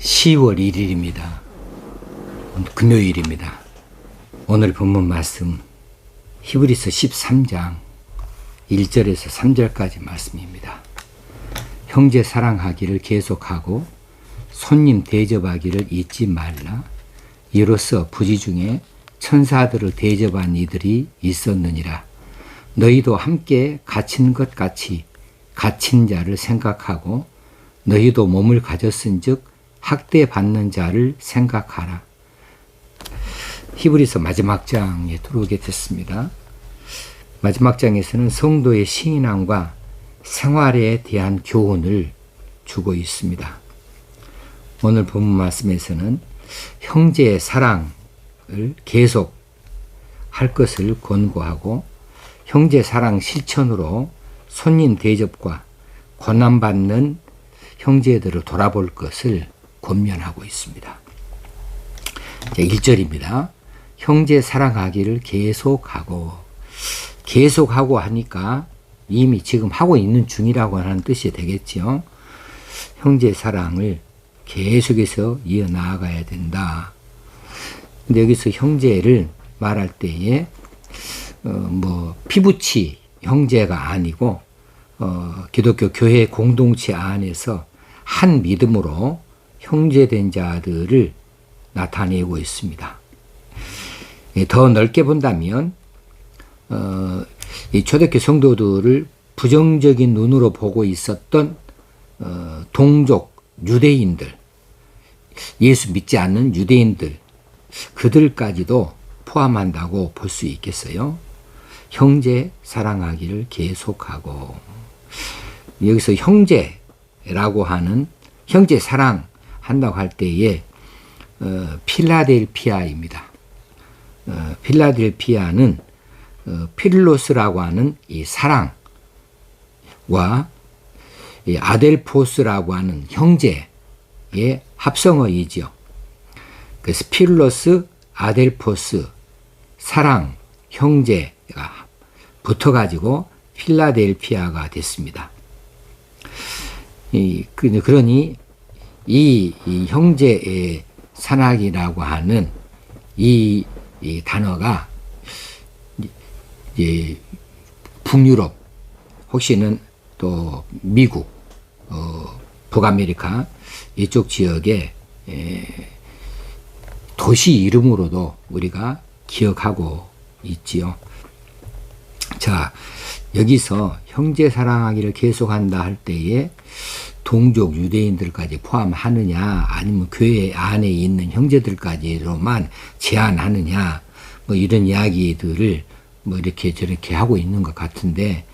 10월 1일입니다. 금요일입니다. 오늘 본문 말씀 히브리서 13장 1절에서 3절까지 말씀입니다. 형제 사랑하기를 계속하고 손님 대접하기를 잊지 말라. 이로써 부지 중에 천사들을 대접한 이들이 있었느니라. 너희도 함께 갇힌 것 같이 갇힌 자를 생각하고 너희도 몸을 가졌은즉 학대받는 자를 생각하라. 히브리서 마지막 장에 들어오게 됐습니다. 마지막 장에서는 성도의 신앙과 생활에 대한 교훈을 주고 있습니다. 오늘 본문 말씀에서는 형제의 사랑을 계속 할 것을 권고하고 형제 사랑 실천으로 손님 대접과 고난받는 형제들을 돌아볼 것을 권면하고 있습니다. 1절입니다. 형제 사랑하기를 계속하고 하니까 이미 지금 하고 있는 중이라고 하는 뜻이 되겠죠. 형제 사랑을 계속해서 이어나가야 된다. 근데 여기서 형제를 말할 때에 피부치 형제가 아니고 기독교 교회 공동체 안에서 한 믿음으로 형제된 자들을 나타내고 있습니다. 더 넓게 본다면 이 초대교회 성도들을 부정적인 눈으로 보고 있었던 동족 유대인들, 예수 믿지 않는 유대인들, 그들까지도 포함한다고 볼 수 있겠어요. 형제 사랑하기를 계속하고, 여기서 형제라고 하는 형제 사랑한다고 할 때에 필라델피아입니다. 필라델피아는 필로스라고 하는 이 사랑과 이 아델포스라고 하는 형제의 합성어이지요. 그래서 필로스, 아델포스, 사랑, 형제가 붙어가지고 필라델피아가 됐습니다. 그러니 이 형제의 사랑이라고 하는 이 단어가 북유럽, 혹시는 또 미국, 북아메리카 이쪽 지역의 도시 이름으로도 우리가 기억하고 있지요. 자, 여기서 형제 사랑하기를 계속한다 할 때에 동족 유대인들까지 포함하느냐, 아니면 교회 안에 있는 형제들까지로만 제한하느냐, 이런 이야기들을 이렇게 저렇게 하고 있는 것 같은데,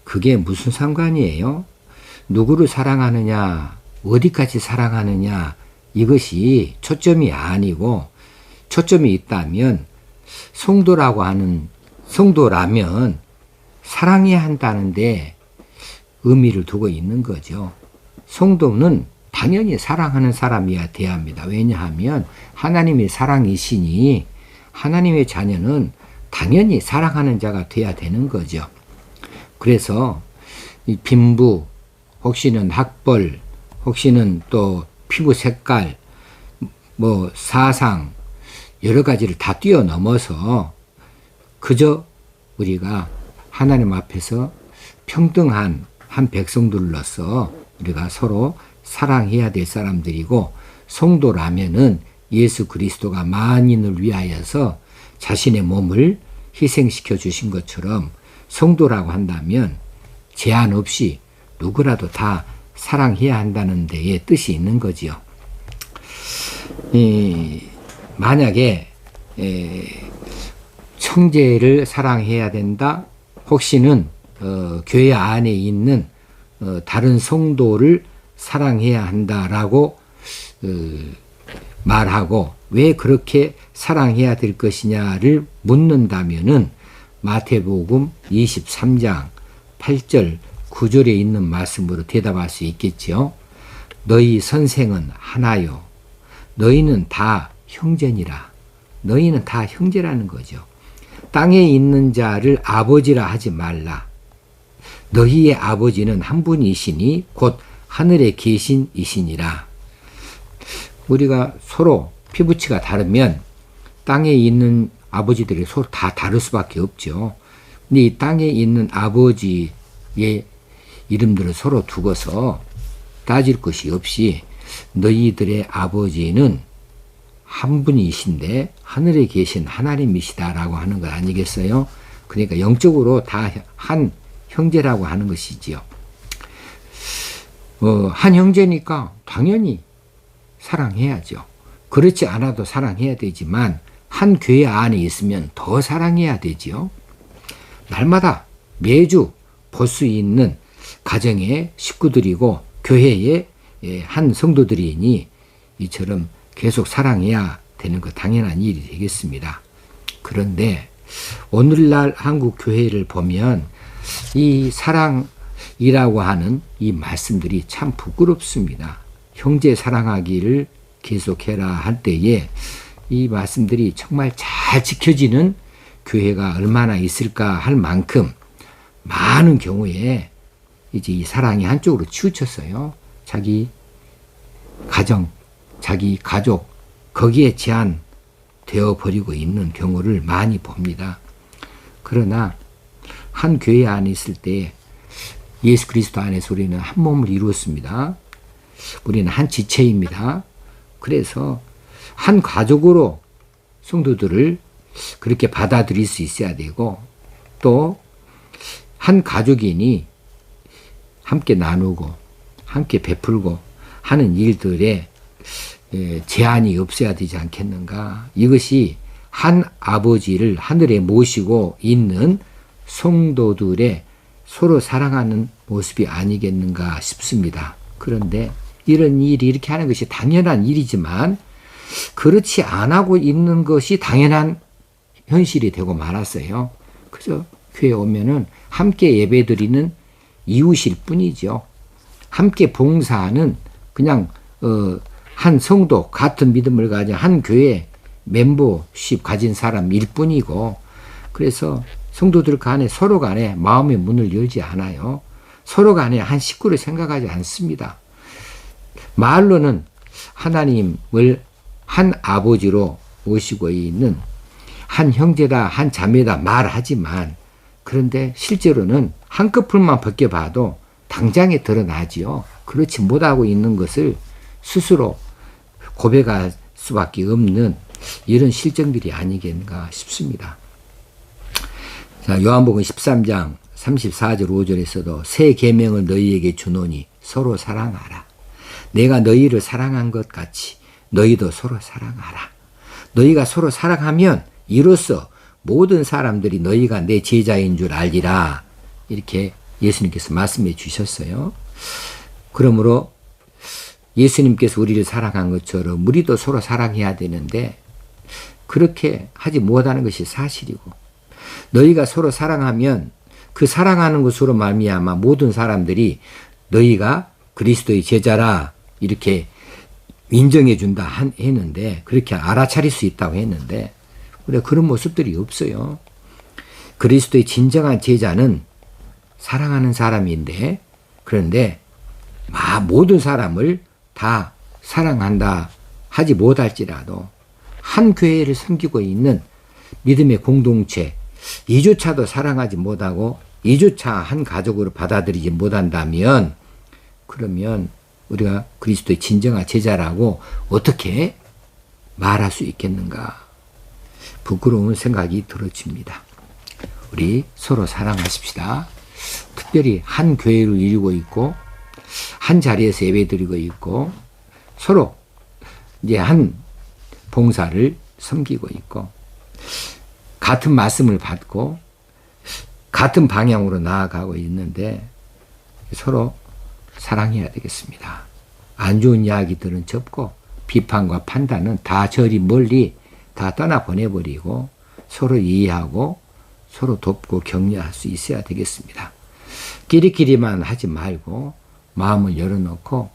그게 무슨 상관이에요? 누구를 사랑하느냐, 어디까지 사랑하느냐, 이것이 초점이 아니고, 초점이 있다면 성도라면 사랑해야 한다는데 의미를 두고 있는 거죠. 성도는 당연히 사랑하는 사람이어야 돼야 합니다. 왜냐하면 하나님의 사랑이시니 하나님의 자녀는 당연히 사랑하는 자가 돼야 되는 거죠. 그래서 이 빈부, 혹시는 학벌, 혹시는 또 피부 색깔, 사상, 여러 가지를 다 뛰어넘어서 그저 우리가 하나님 앞에서 평등한 한 백성들로서 우리가 서로 사랑해야 될 사람들이고, 성도라면은 예수 그리스도가 만인을 위하여서 자신의 몸을 희생시켜 주신 것처럼 성도라고 한다면 제한 없이 누구라도 다 사랑해야 한다는 데에 뜻이 있는 거지요. 만약에 형제를 사랑해야 된다, 혹시는 교회 안에 있는 다른 성도를 사랑해야 한다라고 말하고, 왜 그렇게 사랑해야 될 것이냐를 묻는다면은 마태복음 23장 8절 9절에 있는 말씀으로 대답할 수 있겠지요. 너희 선생은 하나요, 너희는 다 형제니라. 너희는 다 형제라는 거죠. 땅에 있는 자를 아버지라 하지 말라. 너희의 아버지는 한 분이시니 곧 하늘에 계신 이시니라. 우리가 서로 피부치가 다르면 땅에 있는 아버지들이 서로 다 다를 수밖에 없죠. 근데 이 땅에 있는 아버지의 이름들을 서로 두고서 따질 것이 없이 너희들의 아버지는 한 분이신데 하늘에 계신 하나님이시다라고 하는 것 아니겠어요? 그러니까 영적으로 다 한 형제라고 하는 것이지요. 한 형제니까 당연히 사랑해야죠. 그렇지 않아도 사랑해야 되지만 한 교회 안에 있으면 더 사랑해야 되지요. 날마다 매주 볼 수 있는 가정의 식구들이고 교회의 한 성도들이니 이처럼 계속 사랑해야 되는 거 당연한 일이 되겠습니다. 그런데 오늘날 한국 교회를 보면 이 사랑이라고 하는 이 말씀들이 참 부끄럽습니다. 형제 사랑하기를 계속해라 할 때에 이 말씀들이 정말 잘 지켜지는 교회가 얼마나 있을까 할 만큼 많은 경우에 이제 이 사랑이 한쪽으로 치우쳤어요. 자기 가정, 자기 가족 거기에 제한되어 버리고 있는 경우를 많이 봅니다. 그러나 한 교회 안에 있을 때 예수 그리스도 안에서 우리는 한 몸을 이루었습니다. 우리는 한 지체입니다. 그래서 한 가족으로 성도들을 그렇게 받아들일 수 있어야 되고 또 한 가족이니 함께 나누고 함께 베풀고 하는 일들에 제한이 없어야 되지 않겠는가. 이것이 한 아버지를 하늘에 모시고 있는 성도들의 서로 사랑하는 모습이 아니겠는가 싶습니다. 그런데 이런 일이 이렇게 하는 것이 당연한 일이지만 그렇지 안 하고 있는 것이 당연한 현실이 되고 말았어요. 그래서 교회에 오면은 함께 예배드리는 이웃일 뿐이죠. 함께 봉사하는 그냥 한 성도 같은 믿음을 가진 한 교회 멤버십 가진 사람일 뿐이고 그래서 성도들 간에 서로 간에 마음의 문을 열지 않아요. 서로 간에 한 식구를 생각하지 않습니다. 말로는 하나님을 한 아버지로 모시고 있는 한 형제다 한 자매다 말하지만 그런데 실제로는 한꺼풀만 벗겨봐도 당장에 드러나지요. 그렇지 못하고 있는 것을 스스로 고백할 수밖에 없는 이런 실정들이 아니겠는가 싶습니다. 자, 요한복음 13장 34절 5절에서도 새 계명을 너희에게 주노니 서로 사랑하라. 내가 너희를 사랑한 것 같이 너희도 서로 사랑하라. 너희가 서로 사랑하면 이로써 모든 사람들이 너희가 내 제자인 줄 알리라. 이렇게 예수님께서 말씀해 주셨어요. 그러므로 예수님께서 우리를 사랑한 것처럼 우리도 서로 사랑해야 되는데 그렇게 하지 못하는 것이 사실이고 너희가 서로 사랑하면 그 사랑하는 것으로 말미암아 모든 사람들이 너희가 그리스도의 제자라 이렇게 인정해 준다 했는데 그렇게 알아차릴 수 있다고 했는데 우리가 그런 모습들이 없어요. 그리스도의 진정한 제자는 사랑하는 사람인데 그런데 모든 사람을 다 사랑한다 하지 못할지라도 한 교회를 섬기고 있는 믿음의 공동체 이조차도 사랑하지 못하고 이조차 한 가족으로 받아들이지 못한다면 그러면 우리가 그리스도의 진정한 제자라고 어떻게 말할 수 있겠는가. 부끄러운 생각이 들어집니다. 우리 서로 사랑하십시다. 특별히 한 교회를 이루고 있고 한 자리에서 예배드리고 있고 서로 이제 한 봉사를 섬기고 있고 같은 말씀을 받고 같은 방향으로 나아가고 있는데 서로 사랑해야 되겠습니다. 안 좋은 이야기들은 접고 비판과 판단은 다 저리 멀리 다 떠나보내버리고 서로 이해하고 서로 돕고 격려할 수 있어야 되겠습니다. 끼리끼리만 하지 말고 마음을 열어놓고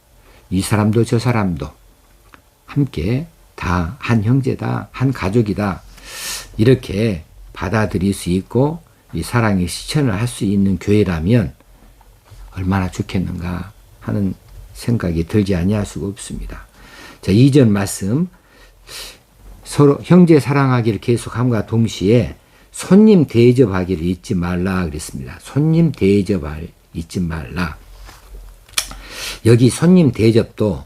이 사람도 저 사람도 함께 다 한 형제다 한 가족이다 이렇게 받아들일 수 있고 이 사랑의 실천을 할 수 있는 교회라면 얼마나 좋겠는가 하는 생각이 들지 아니할 수가 없습니다. 자, 이전 말씀 서로 형제 사랑하기를 계속함과 동시에 손님 대접하기를 잊지 말라 그랬습니다. 손님 대접을 잊지 말라. 여기 손님 대접도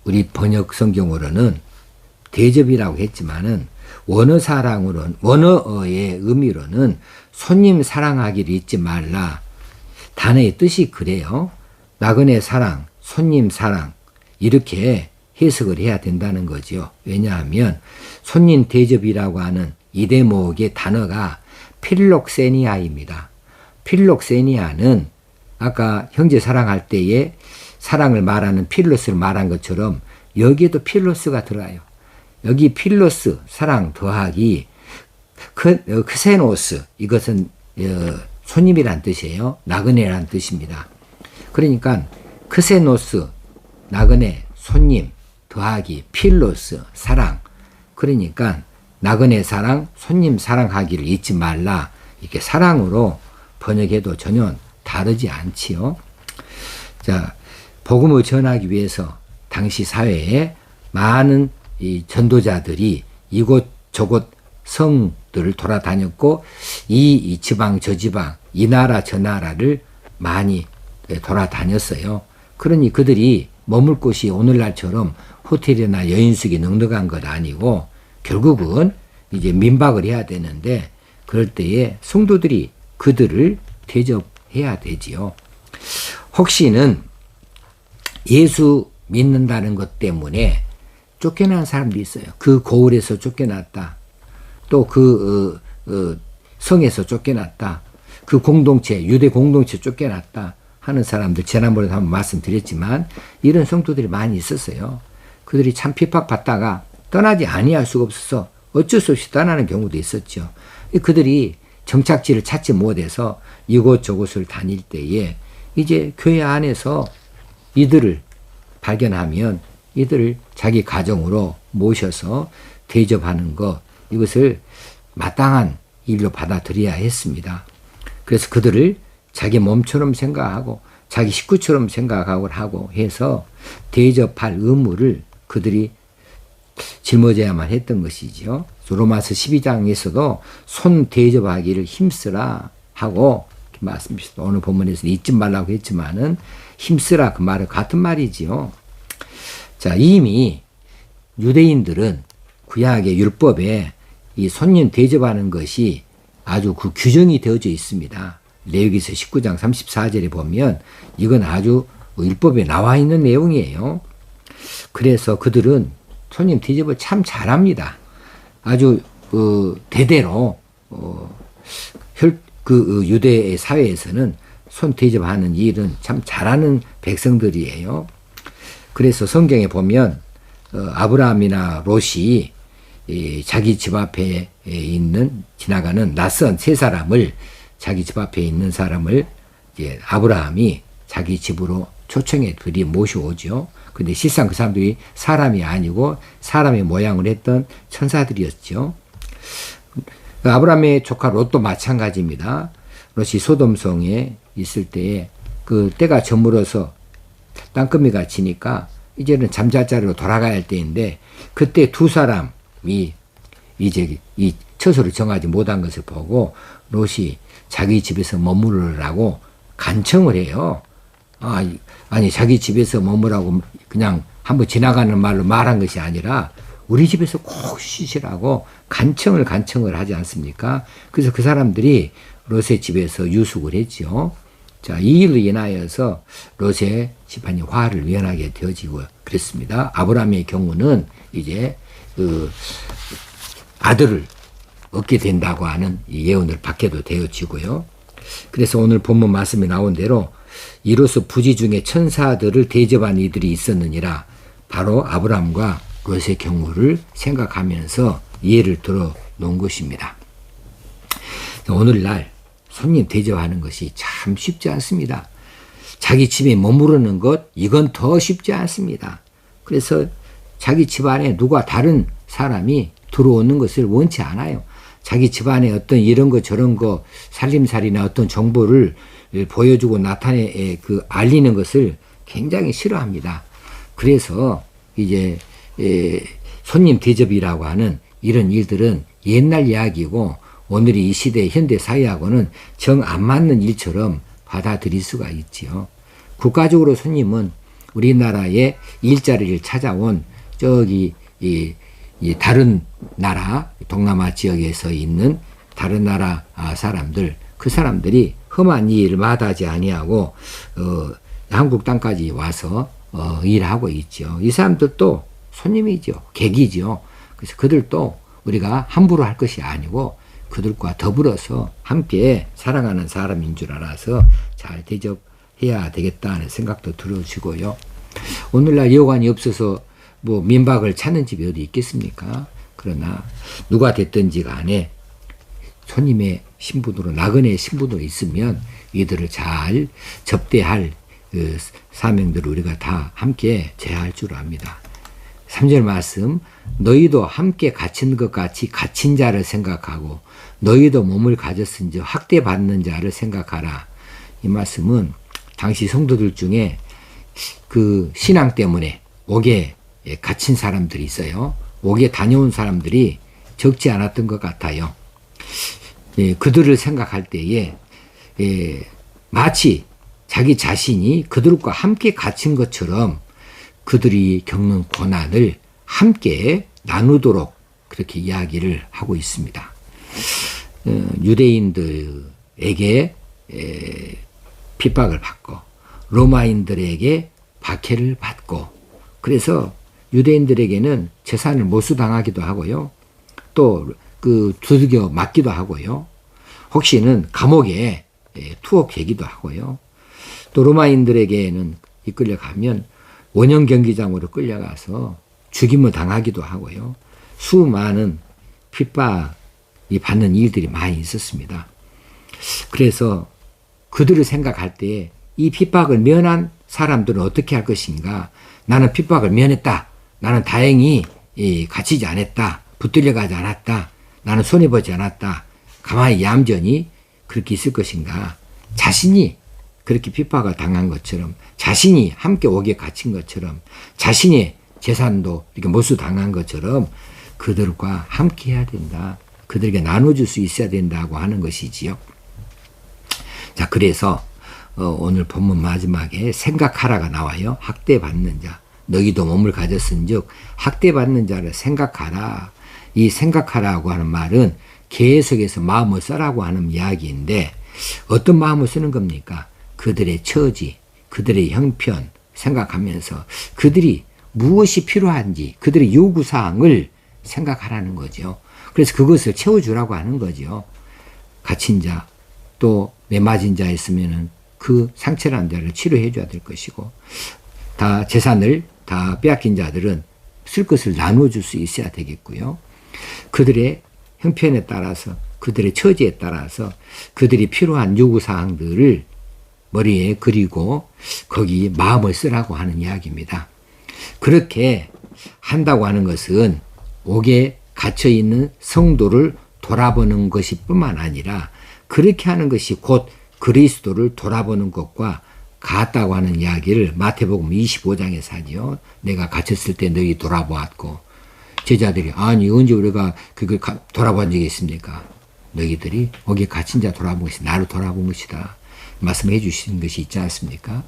우리 번역 성경으로는 대접이라고 했지만은 원어의 의미로는 손님 사랑하기를 잊지 말라. 단어의 뜻이 그래요. 나그네 사랑, 손님 사랑 이렇게 해석을 해야 된다는 거죠. 왜냐하면 손님 대접이라고 하는 이 대목의 단어가 필록세니아입니다. 필록세니아는 아까 형제 사랑할 때에 사랑을 말하는 필로스를 말한 것처럼 여기에도 필로스가 들어가요. 여기 필로스 사랑 더하기 크세노스 이것은 손님이란 뜻이에요. 나그네란 뜻입니다. 그러니까 크세노스 나그네 손님 더하기 필로스 사랑 그러니까 나그네 사랑 손님 사랑하기를 잊지 말라 이렇게 사랑으로 번역해도 전혀 다르지 않지요. 자, 복음을 전하기 위해서 당시 사회에 많은 이 전도자들이 이곳저곳 성들을 돌아다녔고 이 지방 저 지방 이 나라 저 나라를 많이 돌아다녔어요. 그러니 그들이 머물 곳이 오늘날처럼 호텔이나 여인숙이 넉넉한 것 아니고 결국은 이제 민박을 해야 되는데 그럴 때에 성도들이 그들을 대접해야 되지요. 혹시는 예수 믿는다는 것 때문에 쫓겨난 사람도 있어요. 그 고을에서 쫓겨났다. 또 그 성에서 쫓겨났다. 그 공동체, 유대 공동체 쫓겨났다 하는 사람들 지난번에도 한번 말씀드렸지만 이런 성도들이 많이 있었어요. 그들이 참 핍박받다가 떠나지 아니할 수가 없어서 어쩔 수 없이 떠나는 경우도 있었죠. 그들이 정착지를 찾지 못해서 이곳저곳을 다닐 때에 이제 교회 안에서 이들을 발견하면 이들을 자기 가정으로 모셔서 대접하는 것 이것을 마땅한 일로 받아들여야 했습니다. 그래서 그들을 자기 몸처럼 생각하고 자기 식구처럼 생각하고 하고 해서 대접할 의무를 그들이 짊어져야만 했던 것이죠. 로마서 12장에서도 손 대접하기를 힘쓰라 하고 말씀하셨습니다. 오늘 본문에서 잊지 말라고 했지만은 힘쓰라 그 말은 같은 말이지요. 자, 이미 유대인들은 구약의 율법에 이 손님 대접하는 것이 아주 그 규정이 되어져 있습니다. 레위기서 19장 34절에 보면 이건 아주 율법에 나와 있는 내용이에요. 그래서 그들은 손님 대접을 참 잘합니다. 아주 대대로 유대 사회에서는 손 대접하는 일은 참 잘하는 백성들이에요. 그래서 성경에 보면 아브라함이나 롯이 자기 집 앞에 지나가는 낯선 세 사람을 자기 집 앞에 있는 사람을 아브라함이 자기 집으로 초청해 들이 모셔오죠. 근데 실상 그 사람들이 사람이 아니고 사람의 모양을 했던 천사들이었죠. 아브라함의 조카 롯도 마찬가지입니다. 롯이 소돔성에 있을 때에 그 때가 저물어서 땅거미가 치니까 이제는 잠잘 자리로 돌아가야 할 때인데 그때 두 사람이 이제 이 처소를 정하지 못한 것을 보고 롯이 자기 집에서 머무르라고 간청을 해요. 아니 자기 집에서 머무라고 그냥 한번 지나가는 말로 말한 것이 아니라 우리 집에서 꼭 쉬시라고 간청을 하지 않습니까? 그래서 그 사람들이 롯의 집에서 유숙을 했죠. 자, 이 일로 인하여서 롯의 집안이 화를 면하게 되어지고 그랬습니다. 아브라함의 경우는 이제 그 아들을 얻게 된다고 하는 예언을 받게도 되어지고요. 그래서 오늘 본문 말씀에 나온 대로 이로써 부지 중에 천사들을 대접한 이들이 있었느니라. 바로 아브라함과 롯의 경우를 생각하면서 예를 들어 놓은 것입니다. 오늘날 손님 대접하는 것이 참 쉽지 않습니다. 자기 집에 머무르는 것 이건 더 쉽지 않습니다. 그래서 자기 집안에 누가 다른 사람이 들어오는 것을 원치 않아요. 자기 집안에 어떤 이런 거 저런 거 살림살이나 어떤 정보를 보여주고 알리는 것을 굉장히 싫어합니다. 그래서 이제 손님 대접이라고 하는 이런 일들은 옛날 이야기고 오늘의 이 시대 현대 사회하고는 정 안 맞는 일처럼 받아들일 수가 있지요. 국가적으로 손님은 우리나라의 일자리를 찾아온 저기 이 다른 나라 동남아 지역에서 있는 다른 나라 사람들, 그 사람들이 험한 일을 마다하지 아니하고 한국 땅까지 와서 일하고 있죠. 이 사람들도 손님이죠. 객이죠. 그래서 그들도 우리가 함부로 할 것이 아니고 그들과 더불어서 함께 살아가는 사람인 줄 알아서 잘 대접해야 되겠다는 생각도 들어지고요. 오늘날 여관이 없어서 뭐 민박을 찾는 집이 어디 있겠습니까? 그러나 누가 됐든지 간에 손님의 신분으로 나그네 신분으로 있으면 이들을 잘 접대할 그 사명들을 우리가 다 함께 제할 줄 압니다. 3절 말씀, 너희도 함께 갇힌 것 같이 갇힌 자를 생각하고 너희도 몸을 가졌은즉 학대받는 자를 생각하라. 이 말씀은 당시 성도들 중에 그 신앙 때문에 옥에 갇힌 사람들이 있어요. 옥에 다녀온 사람들이 적지 않았던 것 같아요. 그들을 생각할 때에 마치 자기 자신이 그들과 함께 갇힌 것처럼 그들이 겪는 고난을 함께 나누도록 그렇게 이야기를 하고 있습니다. 유대인들에게 핍박을 받고 로마인들에게 박해를 받고 그래서 유대인들에게는 재산을 몰수당하기도 하고요. 또 그 두들겨 맞기도 하고요. 혹시는 감옥에 투옥되기도 하고요. 또 로마인들에게는 이끌려 가면 원형 경기장으로 끌려가서 죽임을 당하기도 하고요. 수많은 핍박이 받는 일들이 많이 있었습니다. 그래서 그들을 생각할 때 이 핍박을 면한 사람들은 어떻게 할 것인가? 나는 핍박을 면했다. 나는 다행히 갇히지 않았다. 붙들려 가지 않았다. 나는 손해보지 않았다. 가만히 얌전히 그렇게 있을 것인가? 자신이 그렇게 핍박을 당한 것처럼 자신이 함께 옥에 갇힌 것처럼 자신의 재산도 이렇게 몰수당한 것처럼 그들과 함께 해야 된다. 그들에게 나눠줄 수 있어야 된다고 하는 것이지요. 자, 그래서 오늘 본문 마지막에 생각하라가 나와요. 학대받는 자. 너희도 몸을 가졌은즉 학대받는 자를 생각하라. 이 생각하라고 하는 말은 계속해서 마음을 써라고 하는 이야기인데 어떤 마음을 쓰는 겁니까? 그들의 처지, 그들의 형편 생각하면서 그들이 무엇이 필요한지 그들의 요구사항을 생각하라는 거죠. 그래서 그것을 채워주라고 하는 거죠. 갇힌 자, 또 매맞은 자 있으면은 그 상처난 자를 치료해 줘야 될 것이고 다 재산을 다 빼앗긴 자들은 쓸 것을 나눠줄 수 있어야 되겠고요. 그들의 형편에 따라서 그들의 처지에 따라서 그들이 필요한 요구사항들을 머리에 그리고 거기 마음을 쓰라고 하는 이야기입니다. 그렇게 한다고 하는 것은 옥에 갇혀있는 성도를 돌아보는 것이 뿐만 아니라 그렇게 하는 것이 곧 그리스도를 돌아보는 것과 같다고 하는 이야기를 마태복음 25장에서 하죠. 내가 갇혔을 때 너희 돌아보았고 제자들이 아니 언제 우리가 그걸 돌아본 적이 있습니까? 너희들이 옥에 갇힌 자 돌아본 것이 나를 돌아본 것이다. 말씀해 주시는 것이 있지 않습니까?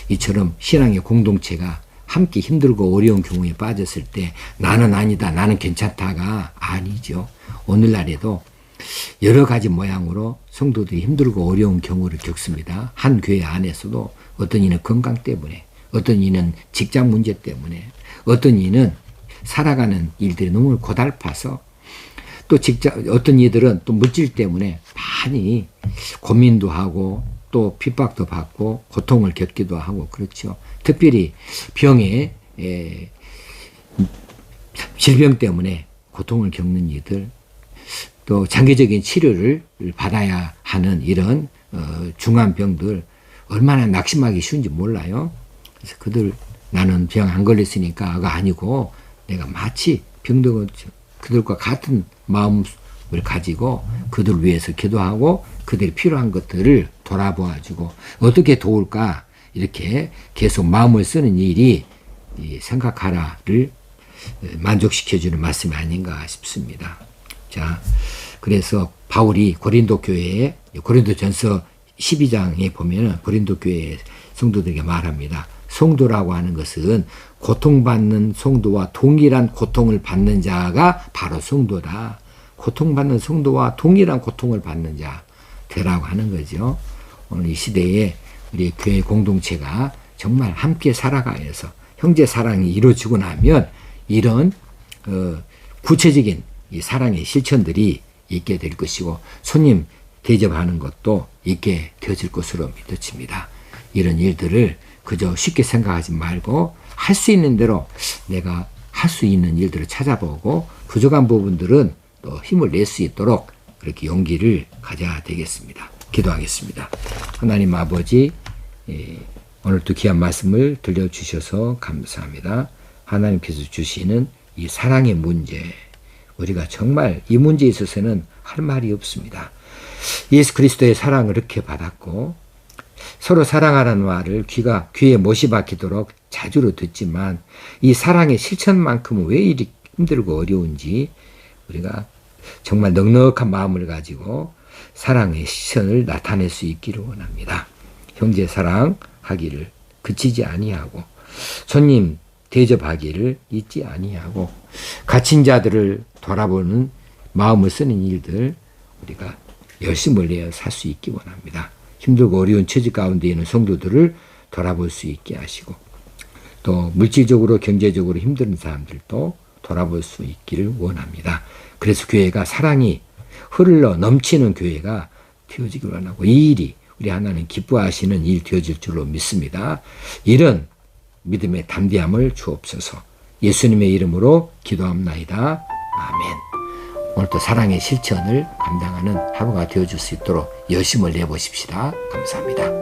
이처럼 신앙의 공동체가 함께 힘들고 어려운 경우에 빠졌을 때 나는 아니다, 나는 괜찮다가 아니죠. 오늘날에도 여러 가지 모양으로 성도들이 힘들고 어려운 경우를 겪습니다. 한 교회 안에서도 어떤 이는 건강 때문에, 어떤 이는 직장 문제 때문에, 어떤 이는 살아가는 일들이 너무 고달파서 또 어떤 이들은 또 물질 때문에 많이 고민도 하고 또 핍박도 받고 고통을 겪기도 하고 그렇죠. 특별히 병에 질병 때문에 고통을 겪는 이들 또 장기적인 치료를 받아야 하는 이런 중한 병들 얼마나 낙심하기 쉬운지 몰라요. 그래서 그들 나는 병 안 걸렸으니까가 아니고 내가 마치 병든 그들과 같은 마음을 가지고 그들을 위해서 기도하고 그들이 필요한 것들을 돌아보아주고 어떻게 도울까 이렇게 계속 마음을 쓰는 일이 생각하라를 만족시켜주는 말씀이 아닌가 싶습니다. 자, 그래서 바울이 고린도 교회에 고린도전서 12장에 보면은 고린도 교회 성도들에게 말합니다. 성도라고 하는 것은 고통받는 성도와 동일한 고통을 받는 자가 바로 성도다. 고통받는 성도와 동일한 고통을 받는 자 되라고 하는 거죠. 오늘 이 시대에 우리 교회 공동체가 정말 함께 살아가면서 형제 사랑이 이루어지고 나면 이런 구체적인 이 사랑의 실천들이 있게 될 것이고 손님 대접하는 것도 있게 되어질 것으로 믿어집니다. 이런 일들을 그저 쉽게 생각하지 말고 할 수 있는 대로 내가 할 수 있는 일들을 찾아보고 부족한 부분들은 또 힘을 낼 수 있도록 그렇게 용기를 가져야 되겠습니다. 기도하겠습니다. 하나님 아버지, 오늘도 귀한 말씀을 들려주셔서 감사합니다. 하나님께서 주시는 이 사랑의 문제, 우리가 정말 이 문제에 있어서는 할 말이 없습니다. 예수 그리스도의 사랑을 이렇게 받았고 서로 사랑하라는 말을 귀에 못이 박히도록 자주로 듣지만 이 사랑의 실천만큼은 왜 이리 힘들고 어려운지 우리가 정말 넉넉한 마음을 가지고 사랑의 실천을 나타낼 수 있기를 원합니다. 형제 사랑하기를 그치지 아니하고 손님 대접하기를 잊지 아니하고 갇힌 자들을 돌아보는 마음을 쓰는 일들 우리가 열심을 내어 살 수 있기 원합니다. 힘들고 어려운 처지 가운데 있는 성도들을 돌아볼 수 있게 하시고 또 물질적으로 경제적으로 힘든 사람들도 돌아볼 수 있기를 원합니다. 그래서 교회가 사랑이 흘러 넘치는 교회가 되어지길 원하고 이 일이 우리 하나님 기뻐하시는 일 되어질 줄로 믿습니다. 이런 믿음의 담대함을 주옵소서. 예수님의 이름으로 기도합나이다. 아멘. 오늘도 사랑의 실천을 감당하는 하루가 되어줄 수 있도록 열심을 내보십시다. 감사합니다.